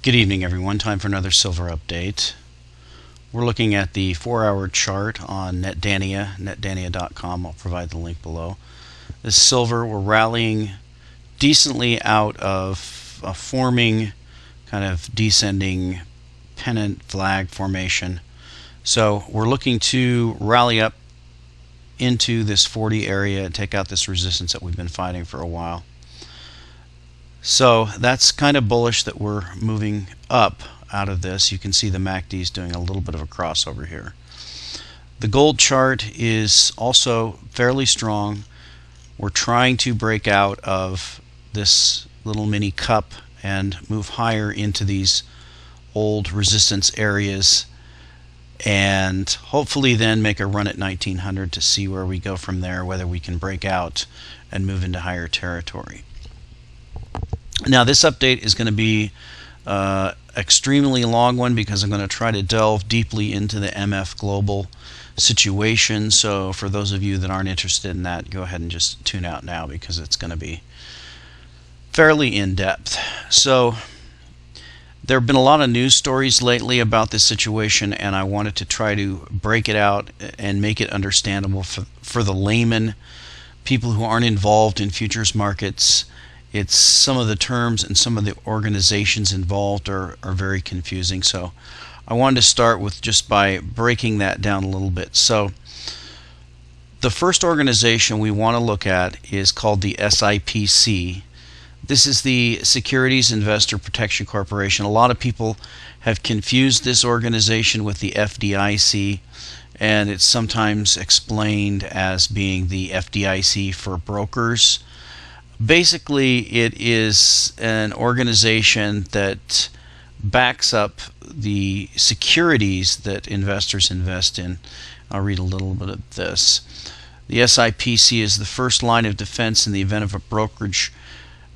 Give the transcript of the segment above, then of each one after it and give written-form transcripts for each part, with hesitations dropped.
Good evening, everyone. Time for another silver update. We're looking at the 4-hour chart on NetDania, netdania.com. I'll provide the link below. This silver, we're rallying decently out of a forming kind of descending pennant flag formation. So we're looking to rally up into this 40 area and take out this resistance that we've been fighting for a while. So that's kind of bullish that we're moving up out of this. You can see the MACD is doing a little bit of a crossover here. The gold chart is also fairly strong. We're trying to break out of this little mini cup and move higher into these old resistance areas, and hopefully then make a run at 1900 to see where we go from there, whether we can break out and move into higher territory. Now this update is going to be extremely long one because I'm going to try to delve deeply into the MF Global situation. So for those of you that aren't interested in that, go ahead and just tune out now because it's going to be fairly in-depth. So there have been a lot of news stories lately about this situation, and I wanted to try to break it out and make it understandable for the layman, people who aren't involved in futures markets. It's some of the terms and some of the organizations involved are very confusing. So I wanted to start with just by breaking that down a little bit. So the first organization we want to look at is called the SIPC. This is the Securities Investor Protection Corporation. A lot of people have confused this organization with the FDIC, and it's sometimes explained as being the FDIC for brokers. Basically, it is an organization that backs up the securities that investors invest in. I'll read a little bit of this. The SIPC is the first line of defense in the event of a brokerage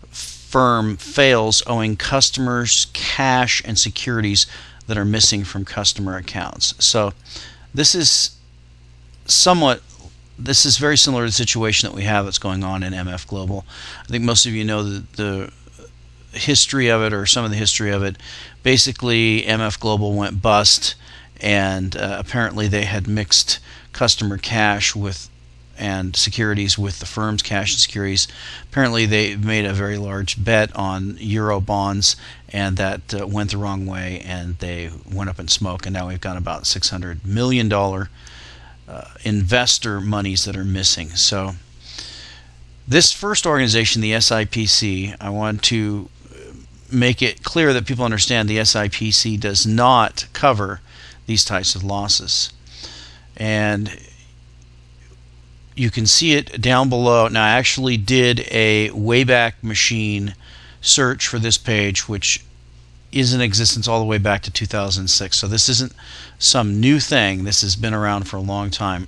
firm fails, owing customers cash and securities that are missing from customer accounts. So this is very similar to the situation that we have that's going on in MF Global. I think most of you know the history of it, or some of the history of it. Basically, MF Global went bust, and apparently they had mixed customer cash and securities with the firm's cash and securities. Apparently they made a very large bet on euro bonds, and that went the wrong way, and they went up in smoke, and now we've got about $600 million investor monies that are missing. So this first organization, the SIPC, I want to make it clear that people understand the SIPC does not cover these types of losses. And you can see it down below. Now I actually did a Wayback Machine search for this page, which is in existence all the way back to 2006. So this isn't some new thing. This has been around for a long time.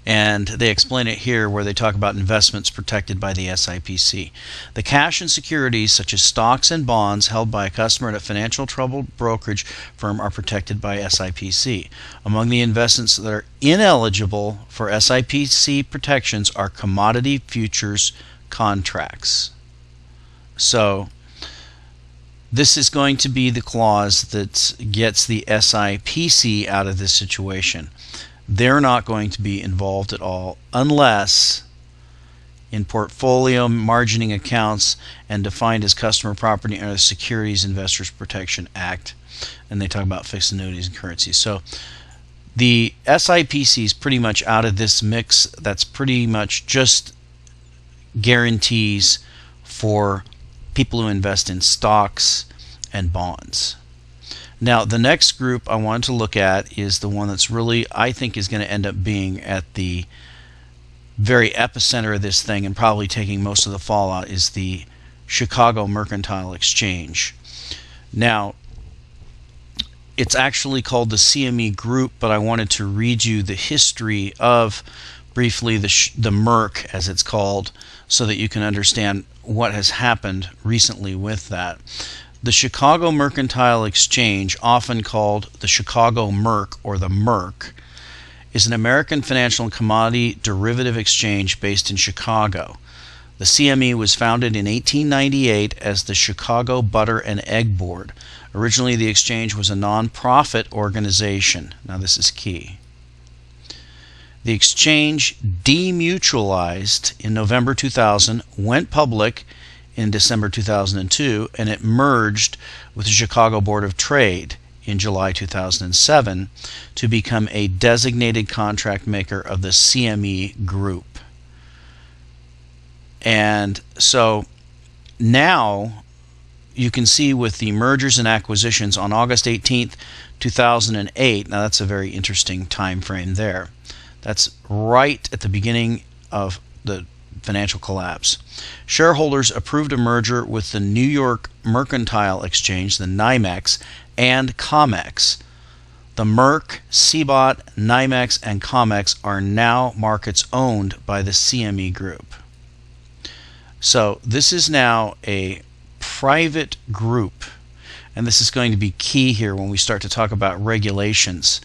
And they explain it here where they talk about investments protected by the SIPC. The cash and securities such as stocks and bonds held by a customer at a financial trouble brokerage firm are protected by SIPC. Among the investments that are ineligible for SIPC protections are commodity futures contracts. So this is going to be the clause that gets the SIPC out of this situation. They're not going to be involved at all unless in portfolio margining accounts and defined as customer property under the Securities Investors Protection Act. And they talk about fixed annuities and currencies. So the SIPC is pretty much out of this mix. That's pretty much just guarantees for people who invest in stocks and bonds. Now the next group I wanted to look at is the one that's really, I think, is going to end up being at the very epicenter of this thing and probably taking most of the fallout, is the Chicago Mercantile Exchange. Now it's actually called the CME Group, but I wanted to read you the history of briefly the Merc, as it's called, so that you can understand what has happened recently with that. The Chicago Mercantile Exchange, often called the Chicago Merc or the Merc, is an American financial and commodity derivative exchange based in Chicago. The CME was founded in 1898 as the Chicago Butter and Egg Board. Originally, the exchange was a non-profit organization. Now, this is key. The exchange demutualized in November 2000, went public in December 2002, and it merged with the Chicago Board of Trade in July 2007 to become a designated contract maker of the CME Group. And so now you can see with the mergers and acquisitions on August 18th, 2008, now that's a very interesting time frame there. That's right at the beginning of the financial collapse. Shareholders approved a merger with the New York Mercantile Exchange, the NYMEX, and COMEX. The Merc, CBOT, NYMEX, and COMEX are now markets owned by the CME Group. So this is now a private group, and this is going to be key here when we start to talk about regulations.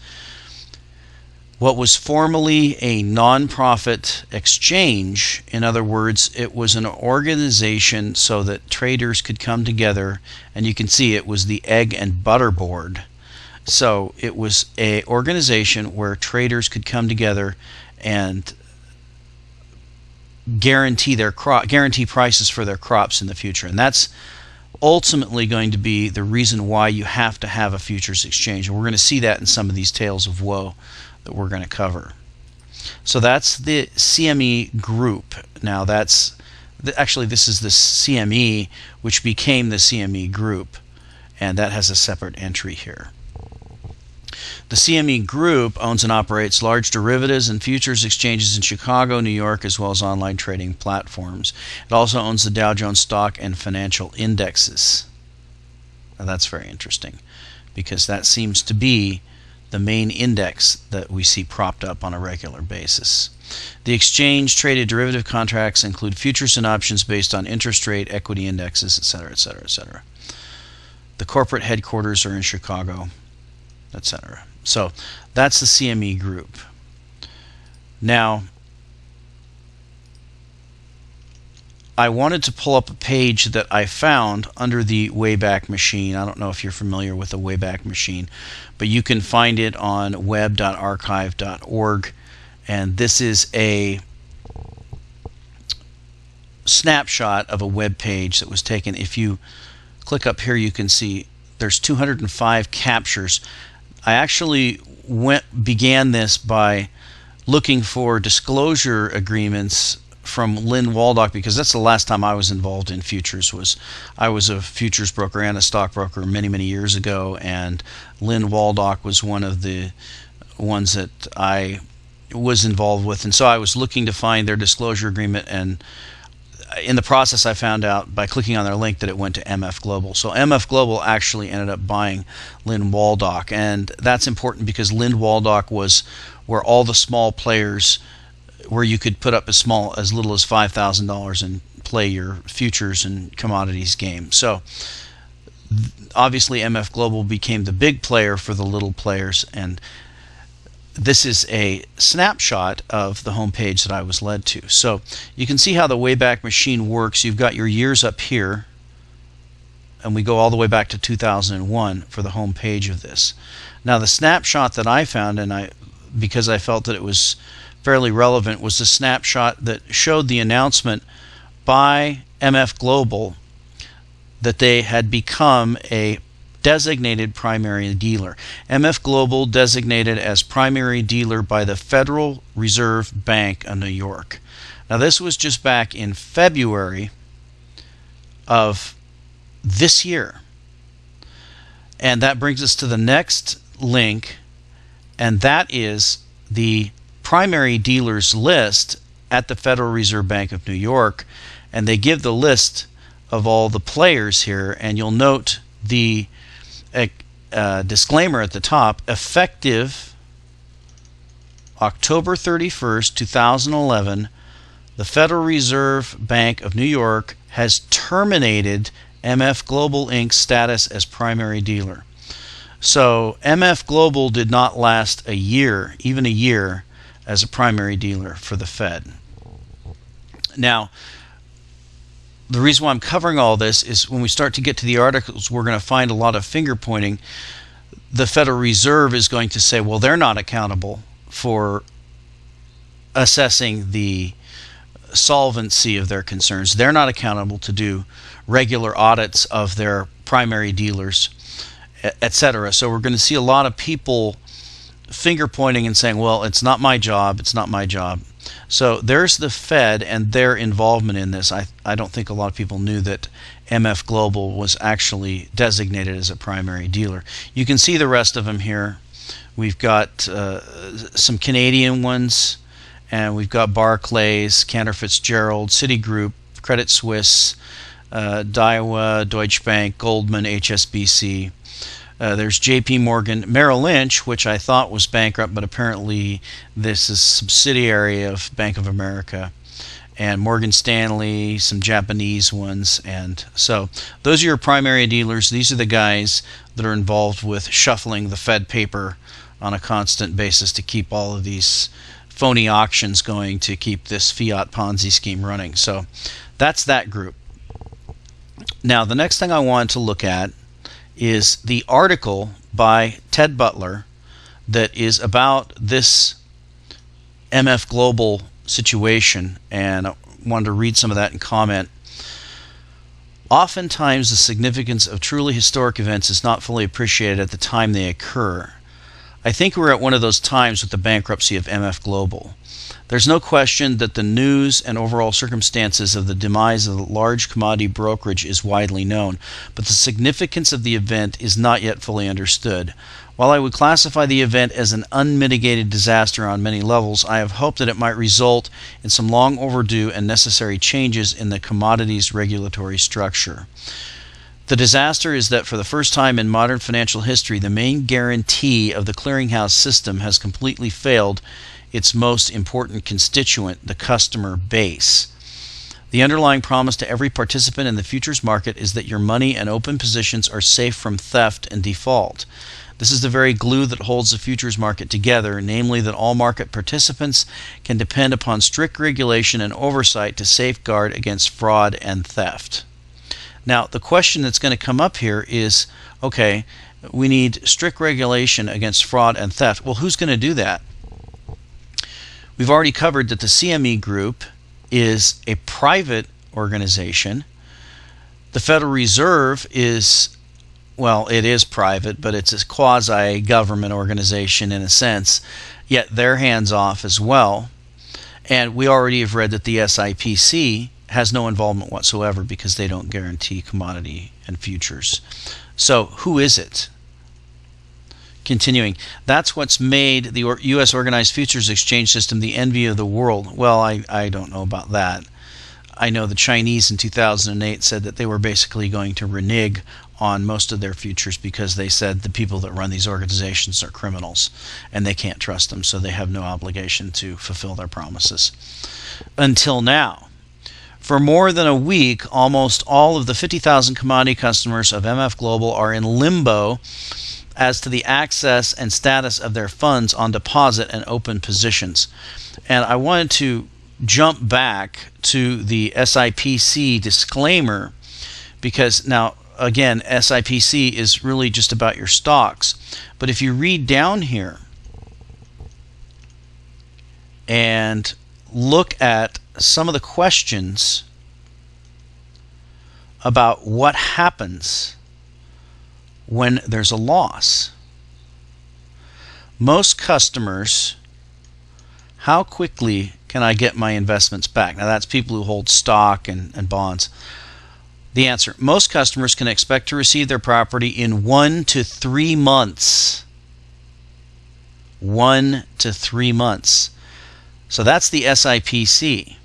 What was formerly a non-profit exchange, in other words, it was an organization so that traders could come together, and you can see it was the Egg and Butter Board. So it was an organization where traders could come together and guarantee prices for their crops in the future, and that's ultimately going to be the reason why you have to have a futures exchange. And we're going to see that in some of these tales of woe that we're going to cover. So that's the CME Group. Now actually this is the CME, which became the CME Group, and that has a separate entry here. The CME Group owns and operates large derivatives and futures exchanges in Chicago, New York, as well as online trading platforms. It also owns the Dow Jones Stock and Financial Indexes. Now that's very interesting, because that seems to be the main index that we see propped up on a regular basis. The exchange traded derivative contracts include futures and options based on interest rate, equity indexes, etc., etc., etc. The corporate headquarters are in Chicago, etc. So that's the CME Group. Now, I wanted to pull up a page that I found under the Wayback Machine. I don't know if you're familiar with the Wayback Machine, but you can find it on web.archive.org, and this is a snapshot of a web page that was taken. If you click up here, you can see there's 205 captures. I actually began this by looking for disclosure agreements from Lynn Waldock, because that's the last time I was involved in futures. I was a futures broker and a stockbroker many years ago, and Lynn Waldock was one of the ones that I was involved with, and so I was looking to find their disclosure agreement, and in the process I found out by clicking on their link that it went to MF Global. So MF Global actually ended up buying Lynn Waldock, and that's important because Lynn Waldock was where all the small players, where you could put up as little as $5,000 and play your futures and commodities game. So obviously MF Global became the big player for the little players, and this is a snapshot of the home page that I was led to. So you can see how the Wayback Machine works. You've got your years up here, and we go all the way back to 2001 for the home page of this. Now the snapshot that I found, and because I felt that it was fairly relevant, was the snapshot that showed the announcement by MF Global that they had become a designated primary dealer. MF Global designated as primary dealer by the Federal Reserve Bank of New York. Now this was just back in February of this year. And that brings us to the next link, and that is the primary dealers list at the Federal Reserve Bank of New York, and they give the list of all the players here, and you'll note the disclaimer at the top: effective October 31st, 2011, the Federal Reserve Bank of New York has terminated MF Global Inc.'s status as primary dealer. So MF Global did not last a year, even a year, as a primary dealer for the Fed. Now, the reason why I'm covering all this is when we start to get to the articles, we're going to find a lot of finger pointing. The Federal Reserve is going to say, well, they're not accountable for assessing the solvency of their concerns. They're not accountable to do regular audits of their primary dealers, etc. So we're going to see a lot of people finger pointing and saying, well, it's not my job, it's not my job. So there's the Fed and their involvement in this. I don't think a lot of people knew that MF Global was actually designated as a primary dealer. You can see the rest of them here. We've got some Canadian ones, and we've got Barclays, Cantor Fitzgerald, Citigroup, Credit Suisse, Daiwa, Deutsche Bank, Goldman, HSBC. There's JP Morgan, Merrill Lynch, which I thought was bankrupt, but apparently this is a subsidiary of Bank of America, and Morgan Stanley, some Japanese ones. And so those are your primary dealers. These are the guys that are involved with shuffling the Fed paper on a constant basis to keep all of these phony auctions going, to keep this fiat Ponzi scheme running. So that's that group. Now, the next thing I want to look at is the article by Ted Butler that is about this MF Global situation, and I wanted to read some of that and comment. Oftentimes, the significance of truly historic events is not fully appreciated at the time they occur. I think we're at one of those times with the bankruptcy of MF Global. There's no question that the news and overall circumstances of the demise of the large commodity brokerage is widely known, but the significance of the event is not yet fully understood. While I would classify the event as an unmitigated disaster on many levels, I have hoped that it might result in some long overdue and necessary changes in the commodities regulatory structure. The disaster is that for the first time in modern financial history, the main guarantee of the clearinghouse system has completely failed its most important constituent, the customer base. The underlying promise to every participant in the futures market is that your money and open positions are safe from theft and default. This is the very glue that holds the futures market together, namely that all market participants can depend upon strict regulation and oversight to safeguard against fraud and theft. Now, the question that's going to come up here is, okay, we need strict regulation against fraud and theft. Well, who's going to do that? We've already covered that the CME Group is a private organization. The Federal Reserve is, well, it is private, but it's a quasi-government organization in a sense, yet they're hands-off as well. And we already have read that the SIPC has no involvement whatsoever because they don't guarantee commodity and futures. So who is it? Continuing, that's what's made the U.S. Organized Futures Exchange System the envy of the world. Well, I don't know about that. I know the Chinese in 2008 said that they were basically going to renege on most of their futures because they said the people that run these organizations are criminals and they can't trust them, so they have no obligation to fulfill their promises. Until now. For more than a week, almost all of the 50,000 commodity customers of MF Global are in limbo as to the access and status of their funds on deposit and open positions. And I wanted to jump back to the SIPC disclaimer because now, again, SIPC is really just about your stocks. But if you read down here and look at some of the questions about what happens when there's a loss. Most customers, how quickly can I get my investments back? Now that's people who hold stock and bonds. The answer, most customers can expect to receive their property in 1 to 3 months. 1 to 3 months. So that's the SIPC.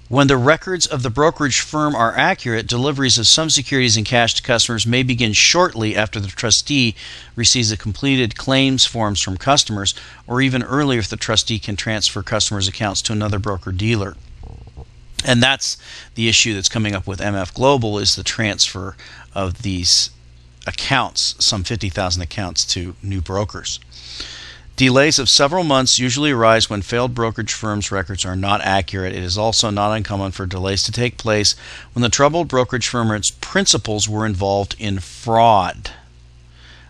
When the records of the brokerage firm are accurate, deliveries of some securities and cash to customers may begin shortly after the trustee receives the completed claims forms from customers, or even earlier if the trustee can transfer customers' accounts to another broker-dealer. And that's the issue that's coming up with MF Global, is the transfer of these accounts, some 50,000 accounts, to new brokers. Delays of several months usually arise when failed brokerage firms' records are not accurate. It is also not uncommon for delays to take place when the troubled brokerage firm or its principals were involved in fraud.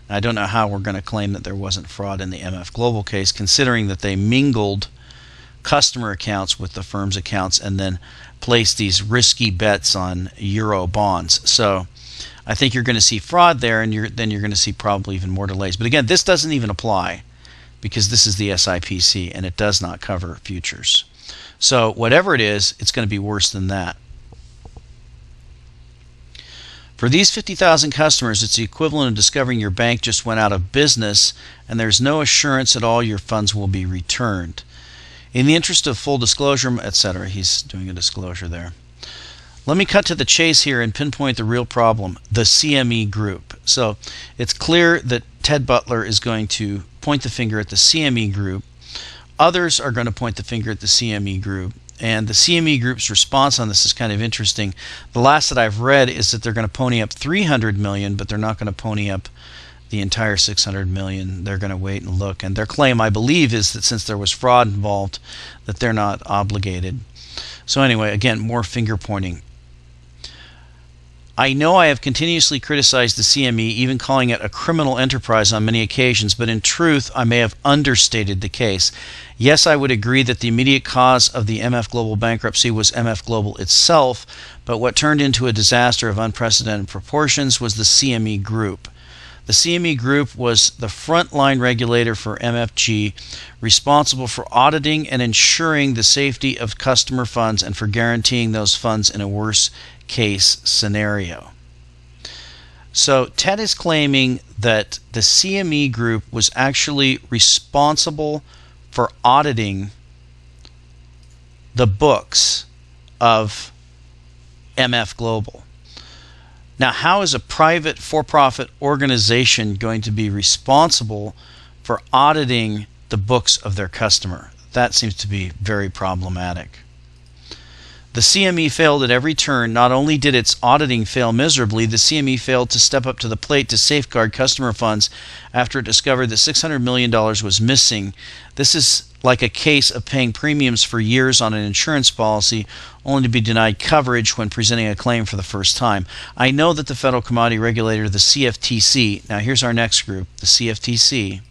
I don't know how we're going to claim that there wasn't fraud in the MF Global case, considering that they mingled customer accounts with the firm's accounts and then placed these risky bets on euro bonds. So I think you're going to see fraud there, and then you're going to see probably even more delays. But again, this doesn't even apply because this is the SIPC and it does not cover futures. So whatever it is, it's going to be worse than that. For these 50,000 customers, it's the equivalent of discovering your bank just went out of business and there's no assurance at all your funds will be returned. In the interest of full disclosure, etc., he's doing a disclosure there. Let me cut to the chase here and pinpoint the real problem, the CME Group. So it's clear that Ted Butler is going to point the finger at the CME Group. Others are going to point the finger at the CME Group. And the CME Group's response on this is kind of interesting. The last that I've read is that they're going to pony up $300 million, but they're not going to pony up the entire $600 million. They're going to wait and look. And their claim, I believe, is that since there was fraud involved, that they're not obligated. So anyway, again, more finger pointing. I know I have continuously criticized the CME, even calling it a criminal enterprise on many occasions, but in truth, I may have understated the case. Yes, I would agree that the immediate cause of the MF Global bankruptcy was MF Global itself, but what turned into a disaster of unprecedented proportions was the CME Group. The CME Group was the frontline regulator for MFG, responsible for auditing and ensuring the safety of customer funds and for guaranteeing those funds in a worst-case scenario. So Ted is claiming that the CME Group was actually responsible for auditing the books of MF Global. Now, how is a private for-profit organization going to be responsible for auditing the books of their customer? That seems to be very problematic. The CME failed at every turn. Not only did its auditing fail miserably, the CME failed to step up to the plate to safeguard customer funds after it discovered that $600 million was missing. This is like a case of paying premiums for years on an insurance policy only to be denied coverage when presenting a claim for the first time. I know that the Federal Commodity Regulator, the CFTC, now here's our next group, the CFTC,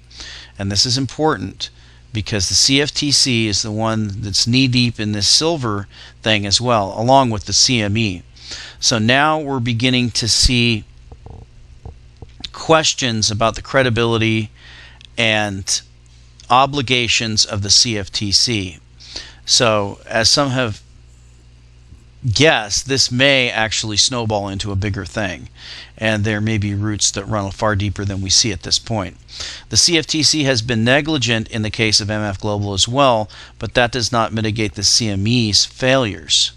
and this is important because the CFTC is the one that's knee-deep in this silver thing as well, along with the CME. So now we're beginning to see questions about the credibility and obligations of the CFTC. So, as some have guessed, this may actually snowball into a bigger thing, and there may be roots that run far deeper than we see at this point. The CFTC has been negligent in the case of MF Global as well, but that does not mitigate the CME's failures.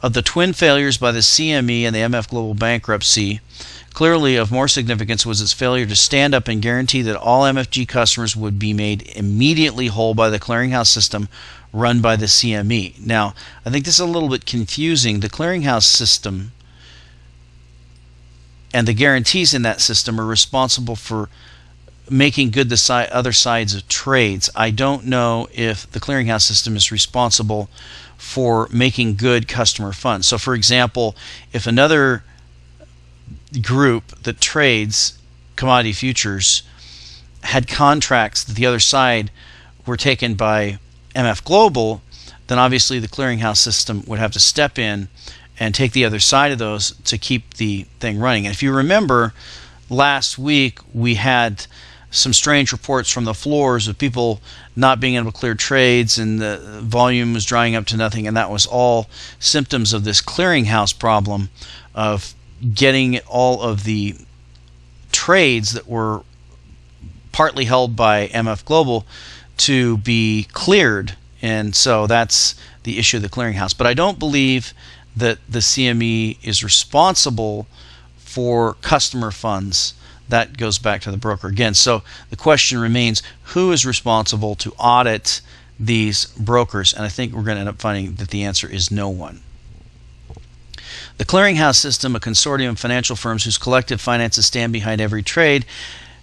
Of the twin failures by the CME and the MF Global bankruptcy, clearly of more significance was its failure to stand up and guarantee that all MFG customers would be made immediately whole by the clearinghouse system run by the CME. Now, I think this is a little bit confusing. The clearinghouse system and the guarantees in that system are responsible for making good the other sides of trades. I don't know if the clearinghouse system is responsible for making good customer funds. So, for example, if another group that trades commodity futures had contracts that the other side were taken by MF Global, then obviously the clearinghouse system would have to step in and take the other side of those to keep the thing running. And if you remember, last week we had some strange reports from the floors of people not being able to clear trades, and the volume was drying up to nothing, and that was all symptoms of this clearinghouse problem of getting all of the trades that were partly held by MF Global to be cleared. And so that's the issue of the clearinghouse. But I don't believe that the CME is responsible for customer funds. That goes back to the broker again. So the question remains, who is responsible to audit these brokers? And I think we're going to end up finding that the answer is no one. The clearinghouse system, a consortium of financial firms whose collective finances stand behind every trade,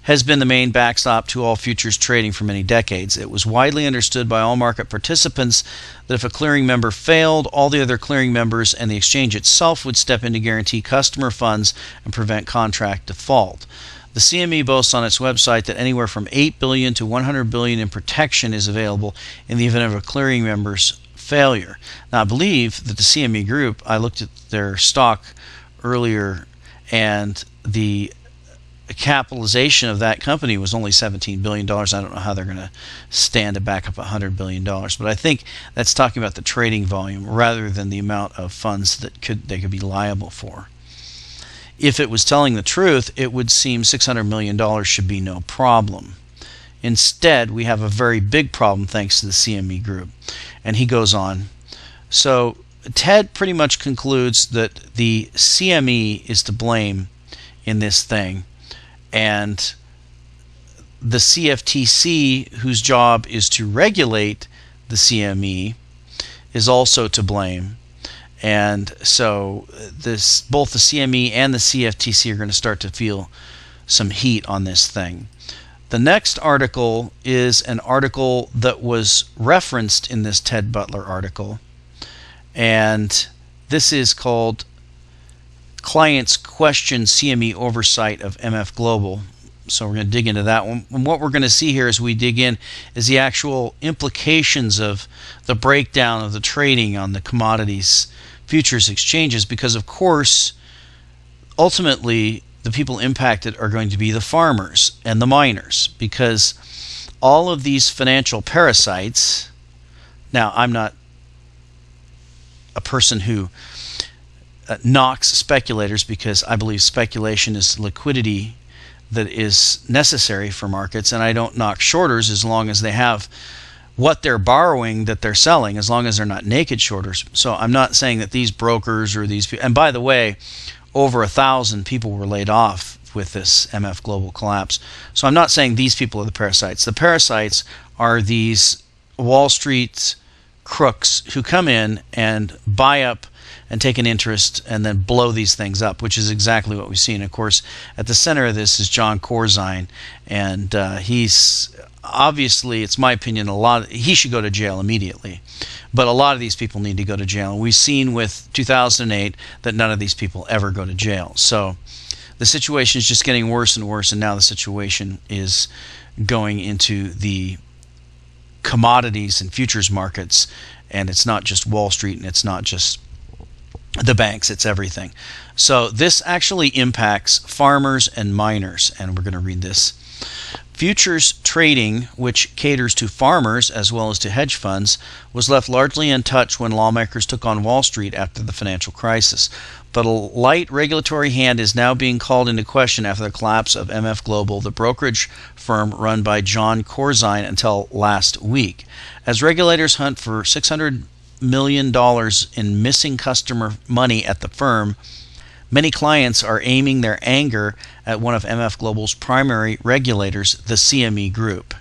has been the main backstop to all futures trading for many decades. It was widely understood by all market participants that if a clearing member failed, all the other clearing members and the exchange itself would step in to guarantee customer funds and prevent contract default. The CME boasts on its website that anywhere from $8 billion to $100 billion in protection is available in the event of a clearing member's failure. Now, I believe that the CME Group, I looked at their stock earlier, and the capitalization of that company was only $17 billion. I don't know how they're going to stand to back up $100 billion, but I think that's talking about the trading volume rather than the amount of funds that they could be liable for. If it was telling the truth, it would seem $600 million should be no problem. Instead, we have a very big problem thanks to the CME Group. And he goes on. So Ted pretty much concludes that the CME is to blame in this thing, and the CFTC, whose job is to regulate the CME, is also to blame. And so both the CME and the CFTC are going to start to feel some heat on this thing. The next article is an article that was referenced in this Ted Butler article, and this is called Clients Question CME Oversight of MF Global. So we're going to dig into that one. And what we're going to see here as we dig in is the actual implications of the breakdown of the trading on the commodities futures exchanges, because of course ultimately the people impacted are going to be the farmers and the miners, because all of these financial parasites. Now, I'm not a person who knocks speculators, because I believe speculation is liquidity that is necessary for markets, and I don't knock shorters as long as they have what they're borrowing that they're selling, as long as they're not naked shorters. So I'm not saying that these brokers or these people, and by the way, over 1,000 people were laid off with this MF Global collapse. So I'm not saying these people are the parasites. The parasites are these Wall Street crooks who come in and buy up and take an interest and then blow these things up, which is exactly what we've seen. Of course, at the center of this is John Corzine, and he's obviously, it's my opinion, he should go to jail immediately. But a lot of these people need to go to jail. And we've seen with 2008 that none of these people ever go to jail. So the situation is just getting worse and worse, and now the situation is going into the commodities and futures markets, and it's not just Wall Street, and it's not just the banks, it's everything. So this actually impacts farmers and miners, and we're going to read this. Futures trading, which caters to farmers as well as to hedge funds, was left largely untouched when lawmakers took on Wall Street after the financial crisis. But a light regulatory hand is now being called into question after the collapse of MF Global, the brokerage firm run by John Corzine until last week. As regulators hunt for $600 million in missing customer money at the firm, many clients are aiming their anger at one of MF Global's primary regulators, the CME Group.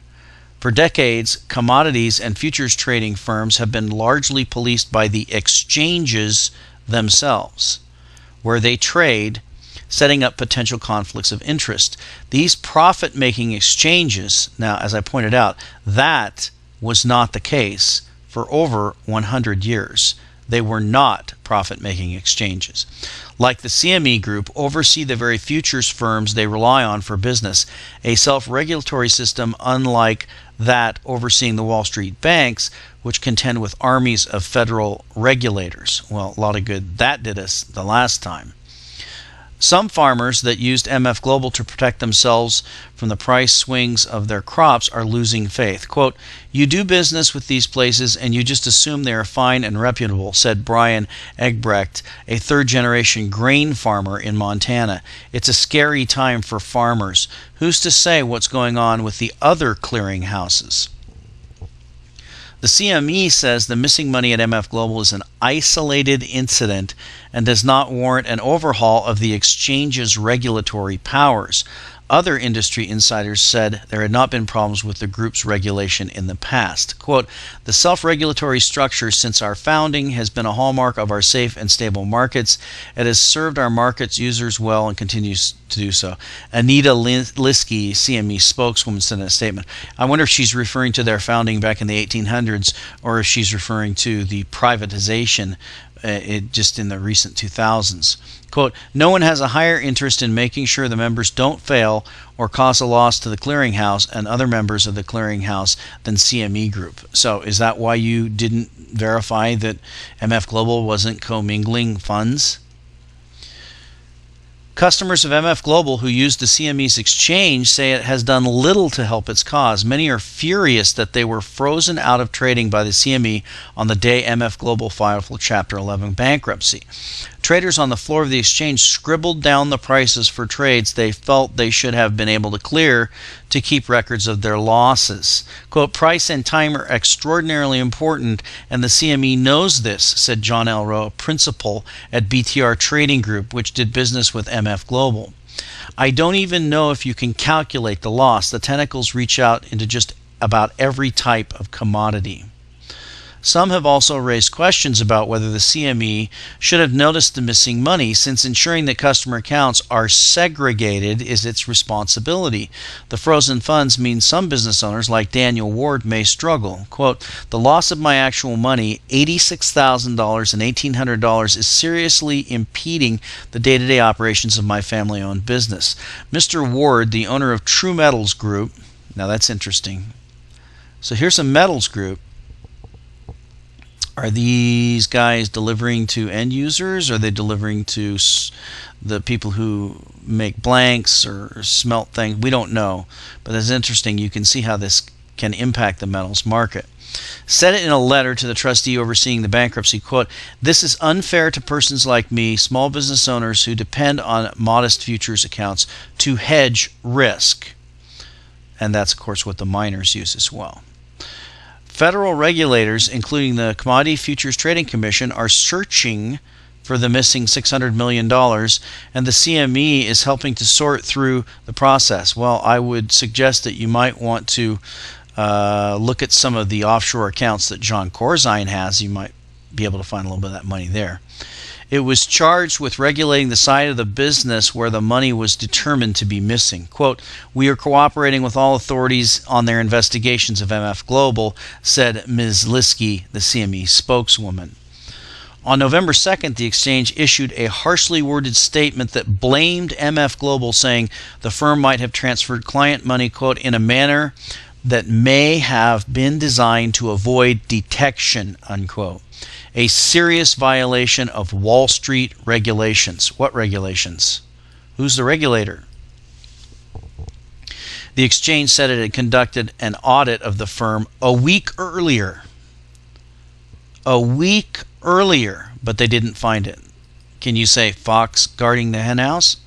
For decades, commodities and futures trading firms have been largely policed by the exchanges themselves, where they trade, setting up potential conflicts of interest. These profit-making exchanges, now, as I pointed out, that was not the case for over 100 years. They were not profit-making exchanges. Like the CME Group, oversee the very futures firms they rely on for business, a self-regulatory system unlike that overseeing the Wall Street banks, which contend with armies of federal regulators. Well, a lot of good that did us the last time. Some farmers that used MF Global to protect themselves from the price swings of their crops are losing faith. Quote, "You do business with these places and you just assume they are fine and reputable," said Brian Egbrecht, a third-generation grain farmer in Montana. "It's a scary time for farmers. Who's to say what's going on with the other clearinghouses?" The CME says the missing money at MF Global is an isolated incident and does not warrant an overhaul of the exchange's regulatory powers. other industry insiders said there had not been problems with the group's regulation in the past. Quote, the self-regulatory structure since our founding has been a hallmark of our safe and stable markets. It has served our markets users well and continues to do so. Anita Liskey, CME spokeswoman, said in a statement. I wonder if she's referring to their founding back in the 1800s or if she's referring to the privatization just in the recent 2000s. Quote, no one has a higher interest in making sure the members don't fail or cause a loss to the clearinghouse and other members of the clearinghouse than CME Group. So is that why you didn't verify that MF Global wasn't commingling funds? Customers of MF Global who use the CME's exchange say it has done little to help its cause. Many are furious that they were frozen out of trading by the CME on the day MF Global filed for Chapter 11 bankruptcy. Traders on the floor of the exchange scribbled down the prices for trades they felt they should have been able to clear to keep records of their losses. Quote, price and time are extraordinarily important, and the CME knows this, said John Elrow, a principal at BTR Trading Group, which did business with MF Global. I don't even know if you can calculate the loss. The tentacles reach out into just about every type of commodity. Some have also raised questions about whether the CME should have noticed the missing money, since ensuring that customer accounts are segregated is its responsibility. The frozen funds mean some business owners, like Daniel Ward, may struggle. Quote, the loss of my actual money, $86,000 and $1,800, is seriously impeding the day-to-day operations of my family-owned business. Mr. Ward, the owner of True Metals Group, now that's interesting. So here's a metals group. Are these guys delivering to end users? Are they delivering to the people who make blanks or smelt things? We don't know. But it's interesting. You can see how this can impact the metals market. Said it in a letter to the trustee overseeing the bankruptcy, quote, this is unfair to persons like me, small business owners who depend on modest futures accounts to hedge risk. And that's, of course, what the miners use as well. Federal regulators, including the Commodity Futures Trading Commission, are searching for the missing $600 million, and the CME is helping to sort through the process. Well, I would suggest that you might want to look at some of the offshore accounts that John Corzine has. You might be able to find a little bit of that money there. It was charged with regulating the side of the business where the money was determined to be missing. Quote, we are cooperating with all authorities on their investigations of MF Global, said Ms. Liskey, the CME spokeswoman. On November 2nd, the exchange issued a harshly worded statement that blamed MF Global, saying the firm might have transferred client money, quote, in a manner that may have been designed to avoid detection, unquote. A serious violation of Wall Street regulations. What regulations? Who's the regulator? The exchange said it had conducted an audit of the firm a week earlier. A week earlier, but they didn't find it. Can you say fox guarding the henhouse?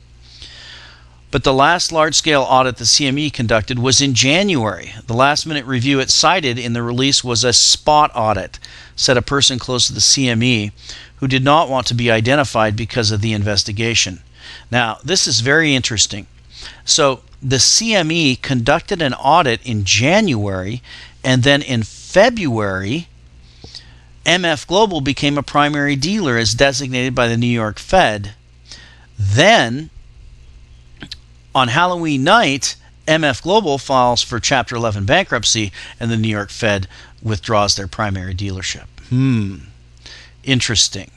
But the last large-scale audit the CME conducted was in January. The last-minute review it cited in the release was a spot audit, said a person close to the CME who did not want to be identified because of the investigation. Now, this is very interesting. So the CME conducted an audit in January, and then in February, MF Global became a primary dealer as designated by the New York Fed. Then, on Halloween night, MF Global files for Chapter 11 bankruptcy, and the New York Fed withdraws their primary dealership. Interesting.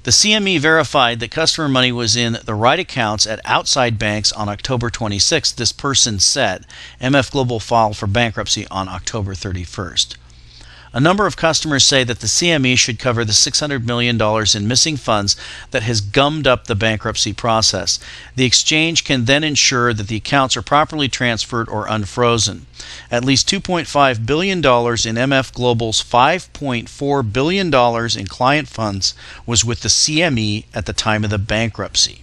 The CME verified that customer money was in the right accounts at outside banks on October 26th. This person said MF Global filed for bankruptcy on October 31st. A number of customers say that the CME should cover the $600 million in missing funds that has gummed up the bankruptcy process. The exchange can then ensure that the accounts are properly transferred or unfrozen. At least $2.5 billion in MF Global's $5.4 billion in client funds was with the CME at the time of the bankruptcy.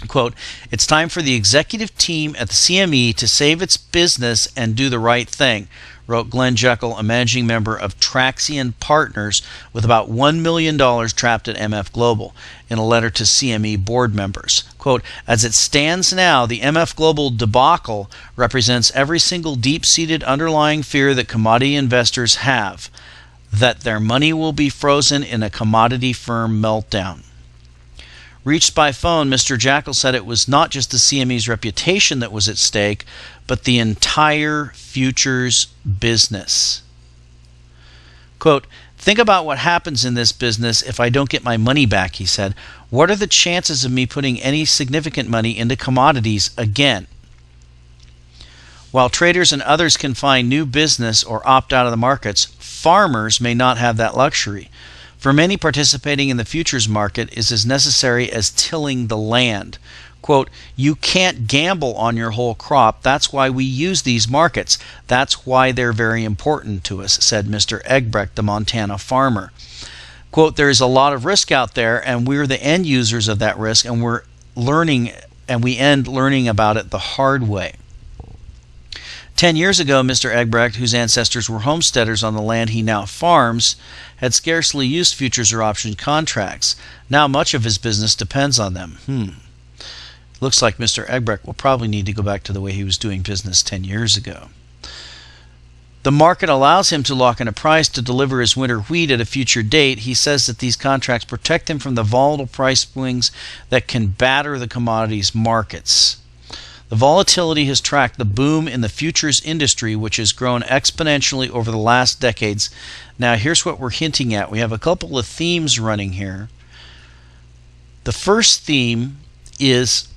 Quote, "It's time for the executive team at the CME to save its business and do the right thing," wrote Glenn Jekyll, a managing member of Traxion Partners with about $1 million trapped at MF Global, in a letter to CME board members. Quote, "As it stands now, the MF Global debacle represents every single deep-seated underlying fear that commodity investors have, that their money will be frozen in a commodity firm meltdown." Reached by phone, Mr. Jekyll said it was not just the CME's reputation that was at stake, but the entire futures business. Quote, "Think about what happens in this business if I don't get my money back," he said. "What are the chances of me putting any significant money into commodities again?" While traders and others can find new business or opt out of the markets, farmers may not have that luxury. For many, participating in the futures market is as necessary as tilling the land. Quote, "You can't gamble on your whole crop. That's why we use these markets. That's why they're very important to us," said Mr. Egbrecht, the Montana farmer. Quote, "There is a lot of risk out there, and we're the end users of that risk, and we end learning about it the hard way." 10 years ago, Mr. Egbrecht, whose ancestors were homesteaders on the land he now farms, had scarcely used futures or option contracts. Now much of his business depends on them. Looks like Mr. Egbrecht will probably need to go back to the way he was doing business 10 years ago. The market allows him to lock in a price to deliver his winter wheat at a future date. He says that these contracts protect him from the volatile price swings that can batter the commodities markets. The volatility has tracked the boom in the futures industry, which has grown exponentially over the last decades. Now, here's what we're hinting at. We have a couple of themes running here. The first theme is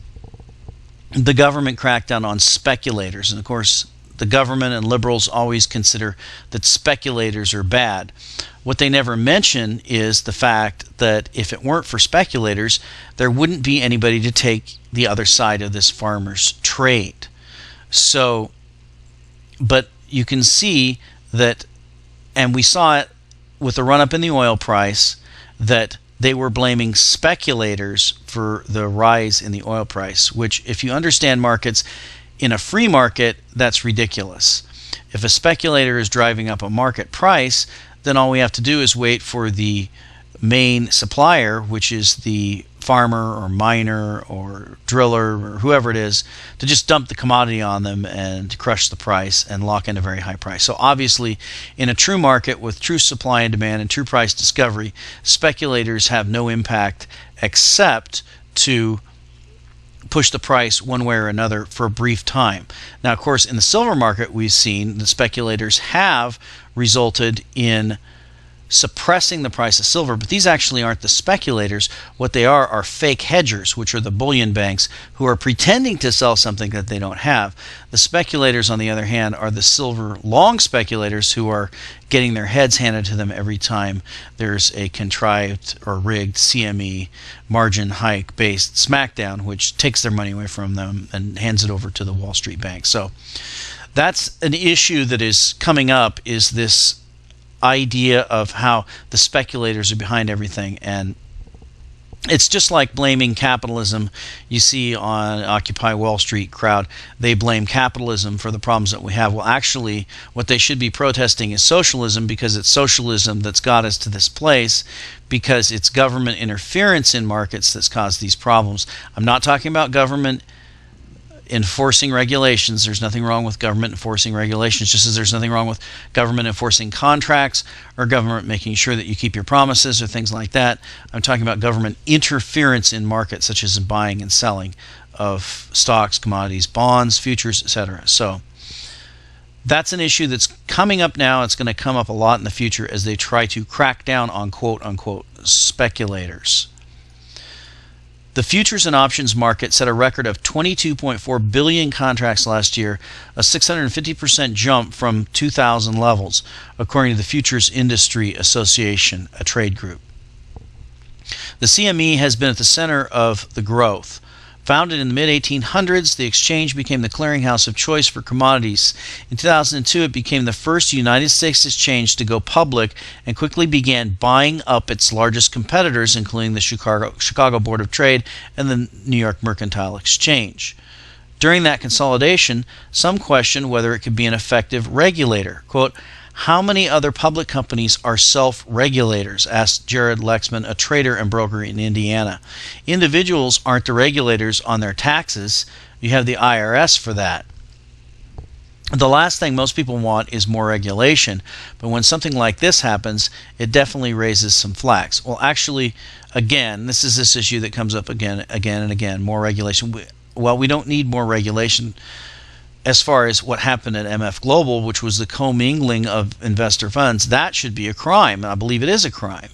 the government crackdown on speculators. And, of course, the government and liberals always consider that speculators are bad. What they never mention is the fact that if it weren't for speculators, there wouldn't be anybody to take the other side of this farmer's trade. So, but you can see that, and we saw it with the run-up in the oil price, that they were blaming speculators for the rise in the oil price, which, if you understand markets, in a free market, that's ridiculous. If a speculator is driving up a market price, then all we have to do is wait for the main supplier, which is the farmer or miner or driller or whoever it is, to just dump the commodity on them and crush the price and lock in a very high price. So obviously, in a true market with true supply and demand and true price discovery, speculators have no impact except to push the price one way or another for a brief time. Now, of course, in the silver market, we've seen the speculators have resulted in suppressing the price of silver, but these actually aren't the speculators. What they are fake hedgers, which are the bullion banks who are pretending to sell something that they don't have. The speculators, on the other hand, are the silver long speculators who are getting their heads handed to them every time there's a contrived or rigged CME margin hike based smackdown, which takes their money away from them and hands it over to the Wall Street bank. So that's an issue that is coming up, is this idea of how the speculators are behind everything. And it's just like blaming capitalism. You see on Occupy Wall Street crowd, they blame capitalism for the problems that we have. Well, actually, what they should be protesting is socialism, because it's socialism that's got us to this place, because it's government interference in markets that's caused these problems. I'm not talking about government enforcing regulations. There's nothing wrong with government enforcing regulations, just as there's nothing wrong with government enforcing contracts or government making sure that you keep your promises or things like that. I'm talking about government interference in markets, such as buying and selling of stocks, commodities, bonds, futures, etc. So that's an issue that's coming up now. It's going to come up a lot in the future as they try to crack down on quote-unquote speculators. The futures and options market set a record of 22.4 billion contracts last year, a 650% jump from 2000 levels, according to the Futures Industry Association, a trade group. The CME has been at the center of the growth. Founded in the mid-1800s, the exchange became the clearinghouse of choice for commodities. In 2002, it became the first United States exchange to go public and quickly began buying up its largest competitors, including the Chicago Board of Trade and the New York Mercantile Exchange. During that consolidation, some questioned whether it could be an effective regulator. Quote, "How many other public companies are self-regulators?" asked Jared Lexman, a trader and broker in Indiana. Individuals aren't the regulators on their taxes. You have the IRS for that. The last thing most people want is more regulation, but when something like this happens, it definitely raises some flags. Well, actually, again, this is this issue that comes up again and again, more regulation. Well, we don't need more regulation as far as what happened at MF Global, which was the commingling of investor funds. That should be a crime, and I believe it is a crime.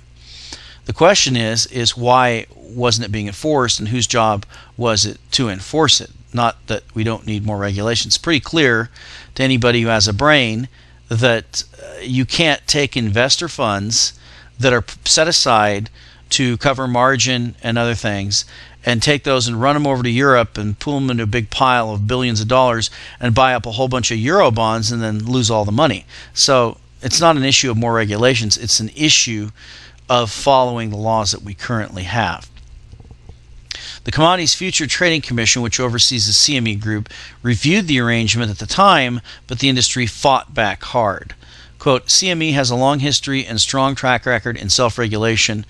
The question is why wasn't it being enforced, and whose job was it to enforce it? Not that we don't need more regulation. It's pretty clear to anybody who has a brain that you can't take investor funds that are set aside to cover margin and other things and take those and run them over to Europe and pool them into a big pile of billions of dollars and buy up a whole bunch of Euro bonds and then lose all the money. So it's not an issue of more regulations. It's an issue of following the laws that we currently have. The Commodities Future Trading Commission, which oversees the CME Group, reviewed the arrangement at the time, but the industry fought back hard. Quote, "CME has a long history and strong track record in self-regulation,"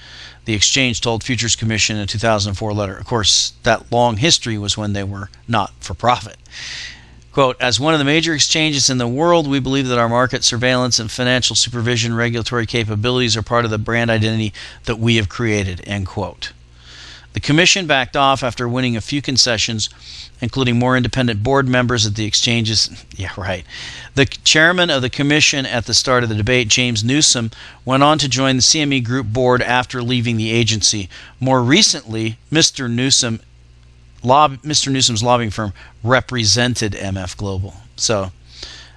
the exchange told Futures Commission in a 2004 letter. Of course, that long history was when they were not for profit. Quote, "As one of the major exchanges in the world, we believe that our market surveillance and financial supervision regulatory capabilities are part of the brand identity that we have created," end quote. The commission backed off after winning a few concessions, including more independent board members at the exchanges. Yeah, right. The chairman of the commission at the start of the debate, James Newsom, went on to join the CME Group board after leaving the agency. More recently, Mr. Newsom's lobbying firm represented MF Global. So,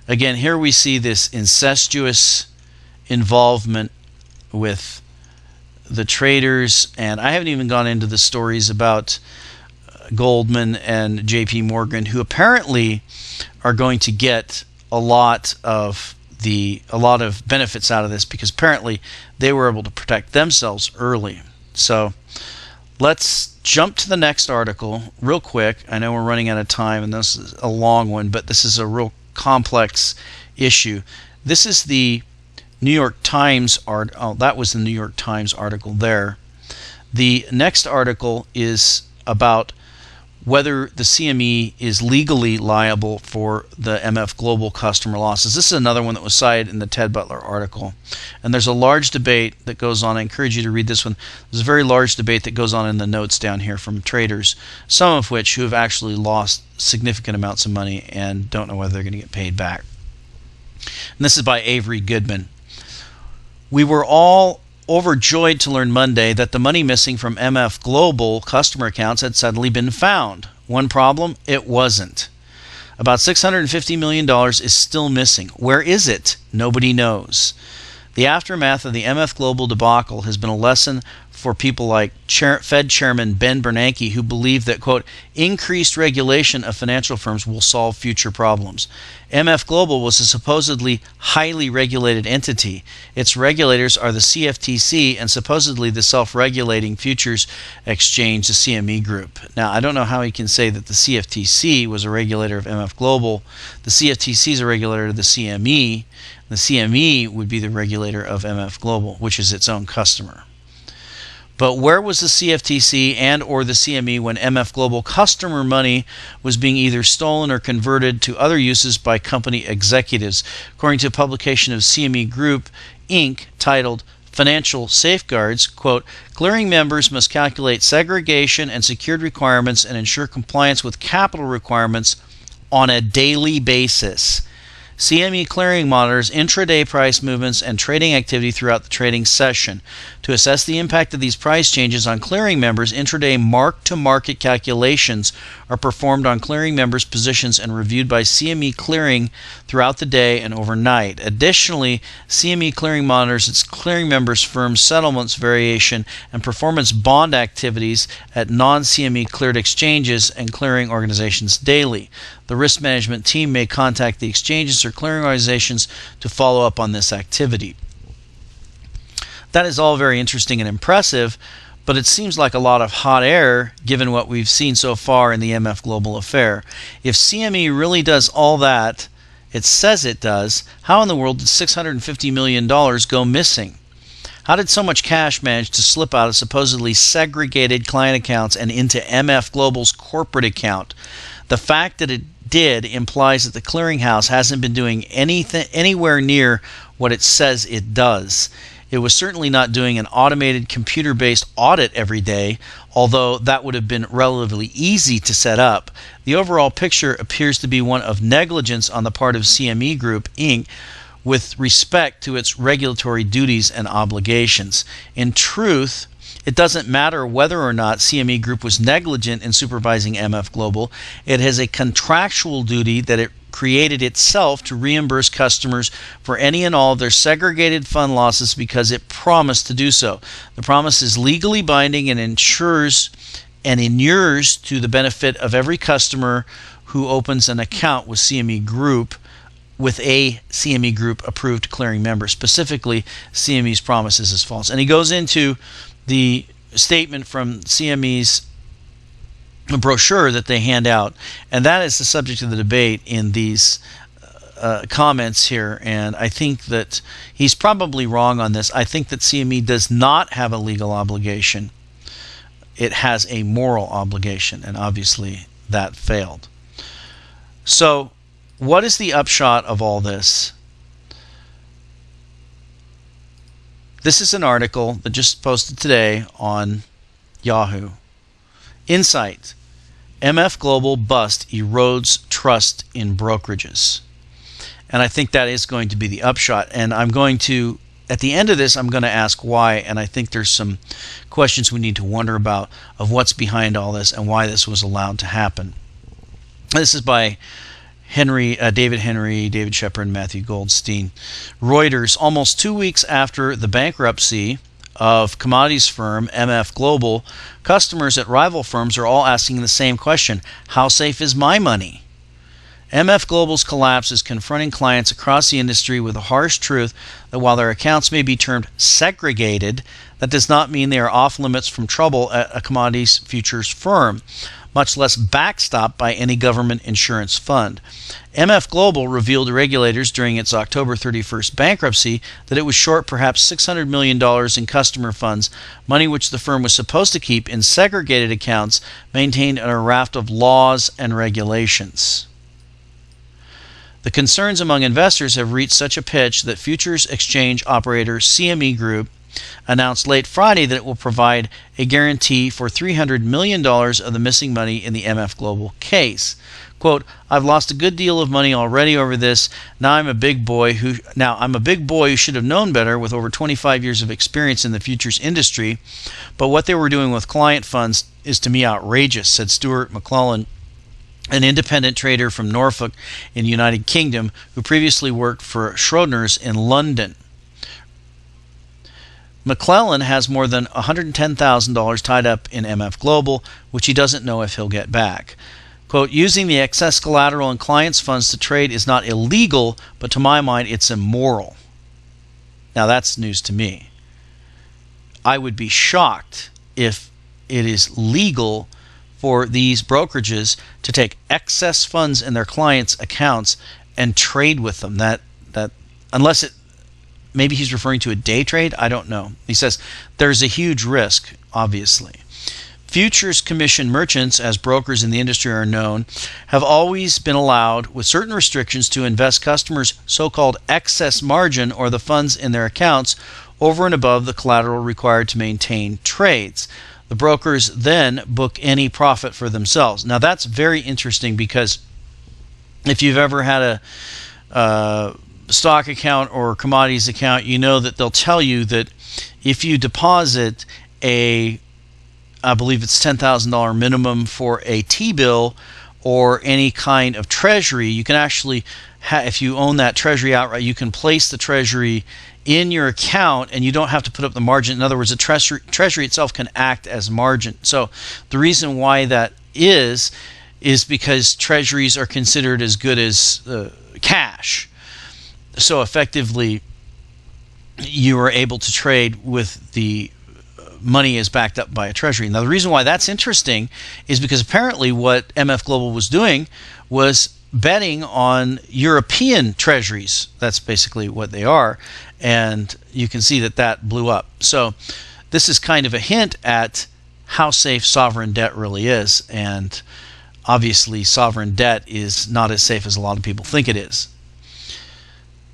again, here we see this incestuous involvement with the traders, and I haven't even gone into the stories about Goldman and JP Morgan, who apparently are going to get a lot of benefits out of this, because apparently they were able to protect themselves early. So let's jump to the next article real quick. I know we're running out of time, and this is a long one, but this is a real complex issue. This is the New York Times that was the New York Times article there. The next article is about whether the CME is legally liable for the MF Global customer losses. This is another one that was cited in the Ted Butler article. And there's a large debate that goes on. I encourage you to read this one. There's a very large debate that goes on in the notes down here from traders, some of which who have actually lost significant amounts of money and don't know whether they're going to get paid back. And this is by Avery Goodman. "We were all overjoyed to learn Monday that the money missing from MF Global customer accounts had suddenly been found. One problem, it wasn't. About $650 million is still missing. Where is it? Nobody knows. The aftermath of the MF Global debacle has been a lesson for people like Fed Chairman Ben Bernanke, who believe that, quote, increased regulation of financial firms will solve future problems. MF Global was a supposedly highly regulated entity. Its regulators are the CFTC and supposedly the self-regulating futures exchange, the CME Group. Now, I don't know how he can say that the CFTC was a regulator of MF Global. The CFTC is a regulator of the CME. The CME would be the regulator of MF Global, which is its own customer. But where was the CFTC and or the CME when MF Global customer money was being either stolen or converted to other uses by company executives? According to a publication of CME Group, Inc., titled Financial Safeguards, quote, clearing members must calculate segregation and secured requirements and ensure compliance with capital requirements on a daily basis. CME clearing monitors intraday price movements and trading activity throughout the trading session. To To assess the impact of these price changes on clearing members, intraday mark-to-market calculations are performed on clearing members' positions and reviewed by CME Clearing throughout the day and overnight. Additionally, CME Clearing monitors its clearing members' firms' settlements variation and performance bond activities at non-CME cleared exchanges and clearing organizations daily. The risk management team may contact the exchanges or clearing organizations to follow up on this activity. That is all very interesting and impressive, but it seems like a lot of hot air given what we've seen so far in the MF Global affair. If CME really does all that it says it does, how in the world did $650 million go missing? How did so much cash manage to slip out of supposedly segregated client accounts and into MF Global's corporate account? The fact that it did implies that the clearinghouse hasn't been doing anything anywhere near what it says it does. It was certainly not doing an automated computer-based audit every day, although that would have been relatively easy to set up. The overall picture appears to be one of negligence on the part of CME Group, Inc., with respect to its regulatory duties and obligations. In truth, it doesn't matter whether or not CME Group was negligent in supervising MF Global. It has a contractual duty that it created itself to reimburse customers for any and all of their segregated fund losses because it promised to do so. The promise is legally binding and ensures and inures to the benefit of every customer who opens an account with CME Group, with a CME Group approved clearing member. Specifically, CME's promises is false. And he goes into the statement from CME's brochure that they hand out, and that is the subject of the debate in these comments here. And I think that he's probably wrong on this. I think that CME does not have a legal obligation. It has a moral obligation, and obviously that failed. So what is the upshot of all this? This is an article that just posted today on Yahoo. Insight: MF Global bust erodes trust in brokerages. And I think that is going to be the upshot. And I'm going to, at the end of this, I'm going to ask why. And I think there's some questions we need to wonder about of what's behind all this and why this was allowed to happen. This is by David Henry, David Shepard, and Matthew Goldstein. Reuters: almost 2 weeks after the bankruptcy of commodities firm MF Global, customers at rival firms are all asking the same question: how safe is my money? MF Global's collapse is confronting clients across the industry with a harsh truth that while their accounts may be termed segregated, that does not mean they are off limits from trouble at a commodities futures firm, much less backstopped by any government insurance fund. MF Global revealed to regulators during its October 31st bankruptcy that it was short perhaps $600 million in customer funds, money which the firm was supposed to keep in segregated accounts maintained under a raft of laws and regulations. The concerns among investors have reached such a pitch that futures exchange operator CME Group announced late Friday that it will provide a guarantee for $300 million of the missing money in the MF Global case. Quote, "I've lost a good deal of money already over this. Now I'm a big boy who should have known better with over 25 years of experience in the futures industry, but what they were doing with client funds is to me outrageous," said Stuart McClellan, an independent trader from Norfolk in the United Kingdom who previously worked for Schroders in London. McClellan has more than $110,000 tied up in MF Global, which he doesn't know if he'll get back. Quote, "Using the excess collateral in clients' funds to trade is not illegal, but to my mind it's immoral." Now that's news to me. I would be shocked if it is legal for these brokerages to take excess funds in their clients' accounts and trade with them. That unless it, maybe he's referring to a day trade, I don't know. He says there's a huge risk, obviously. Futures commission merchants, as brokers in the industry are known, have always been allowed, with certain restrictions, to invest customers' so-called excess margin or the funds in their accounts over and above the collateral required to maintain trades. The brokers then book any profit for themselves. Now that's very interesting, because if you've ever had stock account or commodities account, you know that they'll tell you that if you deposit I believe it's $10,000 minimum for a T-bill or any kind of treasury, you can actually, if you own that treasury outright, you can place the treasury in your account and you don't have to put up the margin. In other words, the treasury itself can act as margin. So the reason why that is because treasuries are considered as good as cash. So effectively, you are able to trade with the money is backed up by a treasury. Now, the reason why that's interesting is because apparently what MF Global was doing was betting on European treasuries. That's basically what they are. And you can see that that blew up. So this is kind of a hint at how safe sovereign debt really is. And obviously, sovereign debt is not as safe as a lot of people think it is.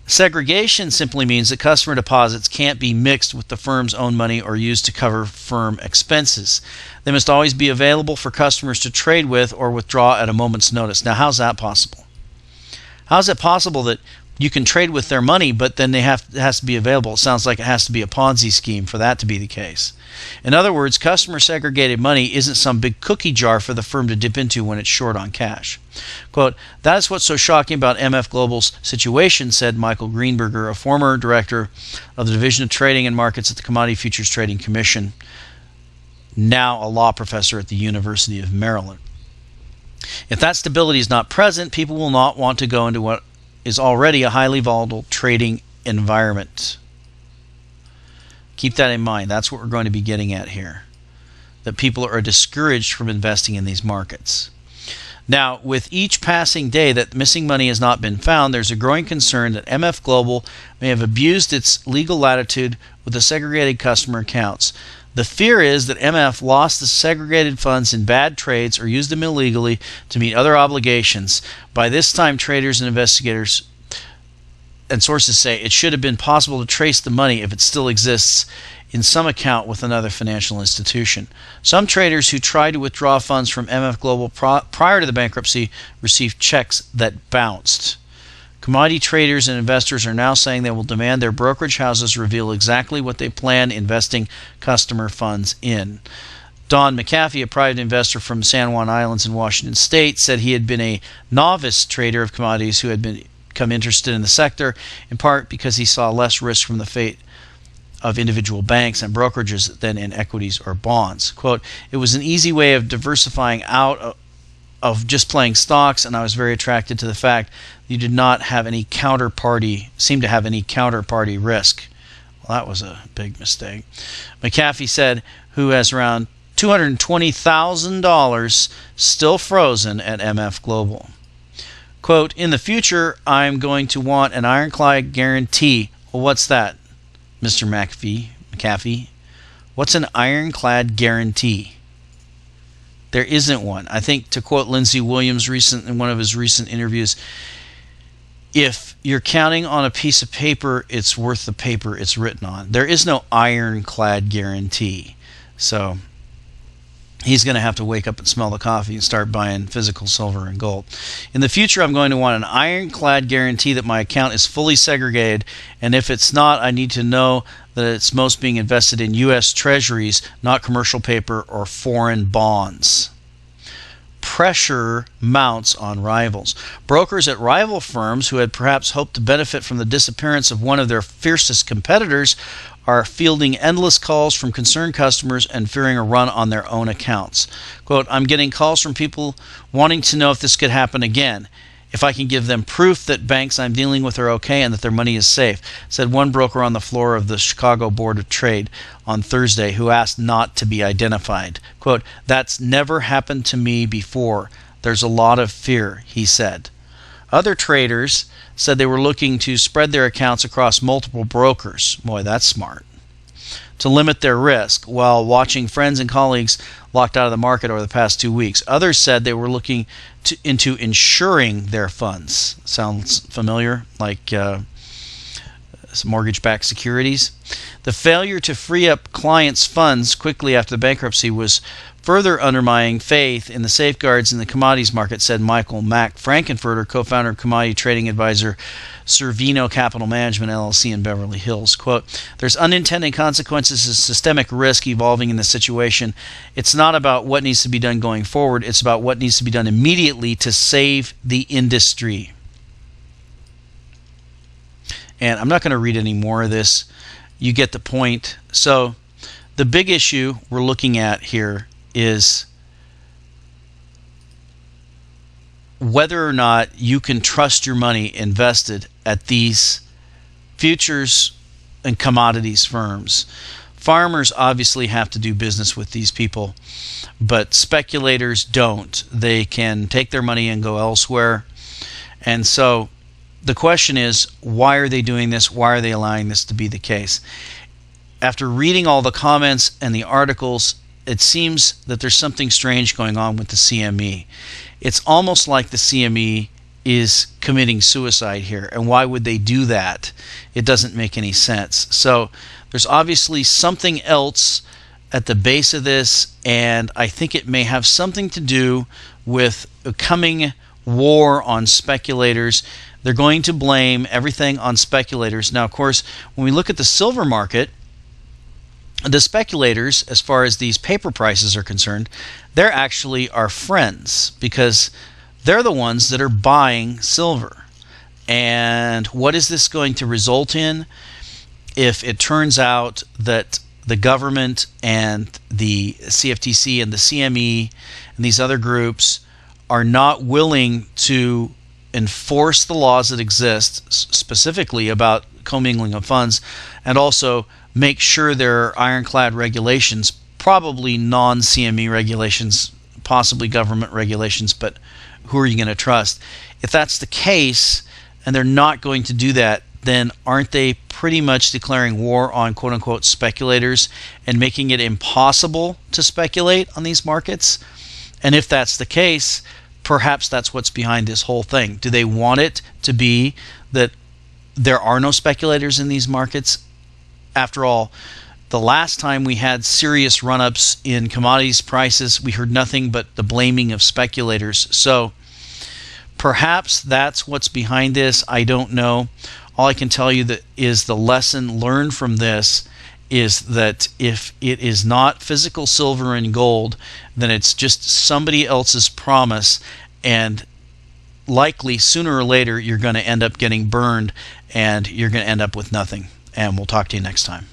Segregation simply means that customer deposits can't be mixed with the firm's own money or used to cover firm expenses. They must always be available for customers to trade with or withdraw at a moment's notice. Now, how's that possible? How is it possible that you can trade with their money, but then it has to be available? It sounds like it has to be a Ponzi scheme for that to be the case. In other words, customer segregated money isn't some big cookie jar for the firm to dip into when it's short on cash. Quote, "That is what's so shocking about MF Global's situation," said Michael Greenberger, a former director of the Division of Trading and Markets at the Commodity Futures Trading Commission, now a law professor at the University of Maryland. If that stability is not present, people will not want to go into what is already a highly volatile trading environment. Keep that in mind. That's what we're going to be getting at here, that people are discouraged from investing in these markets. Now, with each passing day that missing money has not been found, there's a growing concern that MF Global may have abused its legal latitude with the segregated customer accounts. The fear is that MF lost the segregated funds in bad trades or used them illegally to meet other obligations. By this time, traders and investigators and sources say it should have been possible to trace the money if it still exists in some account with another financial institution. Some traders who tried to withdraw funds from MF Global prior to the bankruptcy received checks that bounced. Commodity traders and investors are now saying they will demand their brokerage houses reveal exactly what they plan investing customer funds in. Don McAfee, a private investor from San Juan Islands in Washington State, said he had been a novice trader of commodities who had become interested in the sector, in part because he saw less risk from the fate of individual banks and brokerages than in equities or bonds. Quote, "It was an easy way of diversifying out of just playing stocks, and I was very attracted to the fact you did not have any seem to have any counterparty risk." Well, that was a big mistake. McAfee said, who has around $220,000 still frozen at MF Global. Quote, "In the future, I'm going to want an ironclad guarantee." Well, what's that, Mr. McAfee? What's an ironclad guarantee? There isn't one. I think, to quote Lindsey Williams in one of his recent interviews, if you're counting on a piece of paper, it's worth the paper it's written on. There is no ironclad guarantee. So he's going to have to wake up and smell the coffee and start buying physical silver and gold. "In the future, I'm going to want an ironclad guarantee that my account is fully segregated, and if it's not, I need to know that it's most being invested in U.S. Treasuries, not commercial paper or foreign bonds." Pressure mounts on rivals. Brokers at rival firms who had perhaps hoped to benefit from the disappearance of one of their fiercest competitors are fielding endless calls from concerned customers and fearing a run on their own accounts. Quote, "I'm getting calls from people wanting to know if this could happen again, if I can give them proof that banks I'm dealing with are okay and that their money is safe," said one broker on the floor of the Chicago Board of Trade on Thursday, who asked not to be identified. Quote, "That's never happened to me before. There's a lot of fear," he said. Other traders said they were looking to spread their accounts across multiple brokers. Boy, that's smart. To limit their risk while watching friends and colleagues locked out of the market over the past 2 weeks. Others said they were looking into insuring their funds. Sounds familiar? Like mortgage-backed securities. The failure to free up clients' funds quickly after the bankruptcy was further undermining faith in the safeguards in the commodities market, said Michael Mack Frankenfurter, co-founder of commodity trading advisor Cervino Capital Management, LLC in Beverly Hills. Quote, "There's unintended consequences of systemic risk evolving in this situation. It's not about what needs to be done going forward. It's about what needs to be done immediately to save the industry." And I'm not going to read any more of this. You get the point. So the big issue we're looking at here is whether or not you can trust your money invested at these futures and commodities firms. Farmers obviously have to do business with these people, but speculators don't. They can take their money and go elsewhere. And so the question is, why are they doing this? Why are they allowing this to be the case? After reading all the comments and the articles, it seems that there's something strange going on with the CME. It's almost like the CME is committing suicide here. And why would they do that? It doesn't make any sense. So there's obviously something else at the base of this, and I think it may have something to do with a coming war on speculators. They're going to blame everything on speculators. Now, of course, when we look at the silver market, the speculators, as far as these paper prices are concerned, they're actually our friends because they're the ones that are buying silver. And what is this going to result in if it turns out that the government and the CFTC and the CME and these other groups are not willing to enforce the laws that exist, specifically about commingling of funds, and also make sure there are ironclad regulations, probably non-CME regulations, possibly government regulations, but who are you going to trust? If that's the case, and they're not going to do that, then aren't they pretty much declaring war on quote-unquote speculators and making it impossible to speculate on these markets? And if that's the case, perhaps that's what's behind this whole thing. Do they want it to be that there are no speculators in these markets? After all, the last time we had serious run-ups in commodities prices, we heard nothing but the blaming of speculators. So perhaps that's what's behind this. I don't know. All I can tell you that is the lesson learned from this is that if it is not physical silver and gold, then it's just somebody else's promise, and likely sooner or later you're going to end up getting burned and you're going to end up with nothing. And we'll talk to you next time.